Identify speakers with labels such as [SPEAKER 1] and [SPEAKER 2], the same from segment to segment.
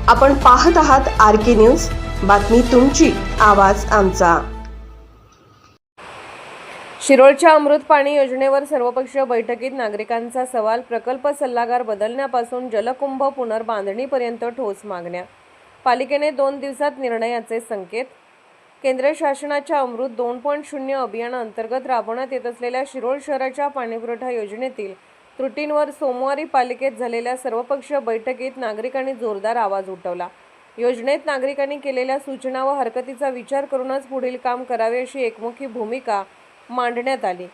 [SPEAKER 1] आपण पाहत आहात RK न्यूज, बातमी तुमची, आवाज आमचा। शिरोळच्या अमृत पाणी योजनेवर सर्वपक्षीय बैठकीत नागरिकांचा सवाल। प्रकल्प सल्लागार बदलण्यापासून जलकुंभ पुनर्बांधणीपर्यंत ठोस मागण्या। पालिकेने 2 दिवसात निर्णयाचे संकेत। केंद्र शासनाच्या अमृत 2.0 अभियानाअंतर्गत राबवण्यात येत असलेल्या शिरोळ शहराच्या पाणीपुरवठा योजनेतील त्रुटींवर सोमवारी पालिकेत झालेल्या सर्वपक्षीय बैठकीत नागरिकांनी जोरदार आवाज उठवला। योजनेत नागरिकांनी केलेल्या सूचना व हरकतीचा विचार करूनच पुढील काम करावे अशी एकमुखी भूमिका मांडण्यात आली।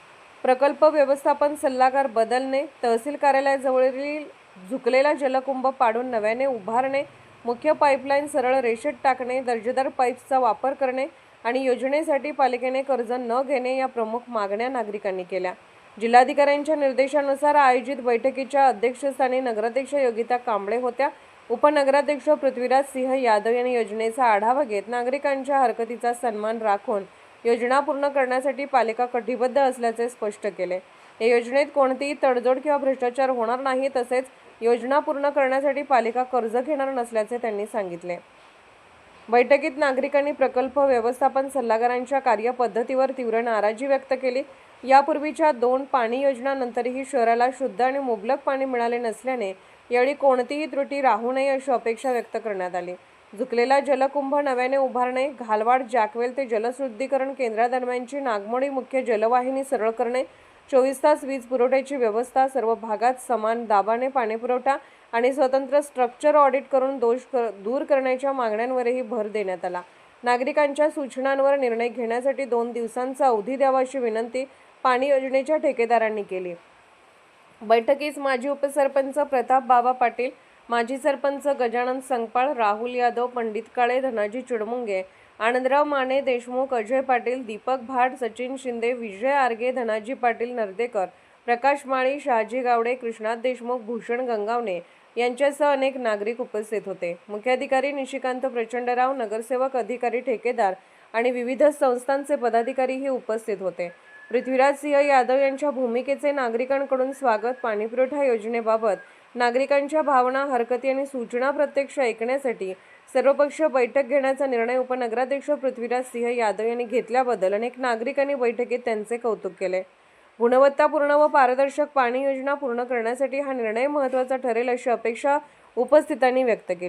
[SPEAKER 1] प्रकल्प व्यवस्थापन सल्लागार बदलणे, तहसील कार्यालयाजवळील झुकलेला जलकुंभ पाडून नव्याने उभारणे, मुख्य पाईपलाईन सरळ रेषेत टाकणे, दर्जेदार पाईप्सचा वापर करणे आणि योजनेसाठी पालिकेने कर्ज न घेणे या प्रमुख मागण्या नागरिकांनी केल्या। जिल्हाधिकाऱ्यांच्या निर्देशानुसार आयोजित बैठकीच्या अध्यक्षस्थानी नगराध्यक्ष योगिता कांबळे होत्या। उपनगराध्यक्ष पृथ्वीराज सिंह यादव यांनी योजनेचा आढावा घेत नागरिकांच्या हरकतीचा सन्मान राखून योजना पूर्ण करण्यासाठी पालिका कटिबद्ध असल्याचे स्पष्ट केले। या योजनेत कोणतीही तडजोड किंवा भ्रष्टाचार होणार नाही, तसेच योजना पूर्ण करण्यासाठी पालिका कर्ज घेणार नसल्याचे त्यांनी सांगितले। बैठकीत नागरिकांनी प्रकल्प व्यवस्थापन सल्लागारांच्या कार्यपद्धतीवर तीव्र नाराजी व्यक्त केली। यापूर्वीच्या 2 पाणी योजनांनंतरही शहराला शुद्ध आणि मुबलक पाणी मिळाले नसल्याने यावेळी कोणतीही त्रुटी राहू नये अशी अपेक्षा व्यक्त करण्यात आली। झुकलेला जलकुंभ नव्याने उभारणे, घालवाड जॅकवेल ते जलशुद्धीकरण केंद्रादरम्यानची नागमोडी मुख्य जलवाहिनी सरळ करणे, 24 तास वीज पुरवठ्याची व्यवस्था, सर्व भागात समान दाबाने पाणीपुरवठा आणि स्वतंत्र स्ट्रक्चर ऑडिट करून दोष दूर करण्याच्या मागण्यांवरही भर देण्यात आला। नागरिकांच्या सूचनांवर निर्णय घेण्यासाठी 2 दिवसांचा अवधी द्यावा अशी विनंती पाणी योजनेच्या ठेकेदारांनी केली। बैठकीस माजी उपसरपंच प्रताप बाबा पाटील, माजी सरपंच गजानन संगपाळ, राहुल यादव, पंडित काळे, धनाजी चिडमुंगे, आनंदराव माने देशमुख, अजय पाटील, दीपक भाट, सचिन शिंदे, विजय आर्गे, धनाजी पाटील नर्देकर, प्रकाश माळी, शहाजी गावडे, कृष्णात देशमुख, भूषण गंगावणे यांच्यासह अनेक नागरिक उपस्थित होते। मुख्याधिकारी निशिकांत प्रचंडराव, नगरसेवक, अधिकारी, ठेकेदार आणि विविध संस्थांचे पदाधिकारीही उपस्थित होते। पृथ्वीराज सिंह यादव यांच्या भूमिकेचे नागरिकांकडून स्वागत। पाणीपुरवठा योजनेबाबत नागरिकांच्या भावना, हरकती आणि सूचना प्रत्यक्ष ऐकण्यासाठी सर्वपक्षीय बैठक घेण्याचा निर्णय उपनगराध्यक्ष पृथ्वीराज सिंह यादव यांनी घेतल्याबद्दल अनेक नागरिकांनी बैठकीत त्यांचे कौतुक केले। गुणवत्तापूर्ण व पारदर्शक पाणी योजना पूर्ण करण्यासाठी हा निर्णय महत्त्वाचा ठरेल अशी अपेक्षा उपस्थितांनी व्यक्त केली।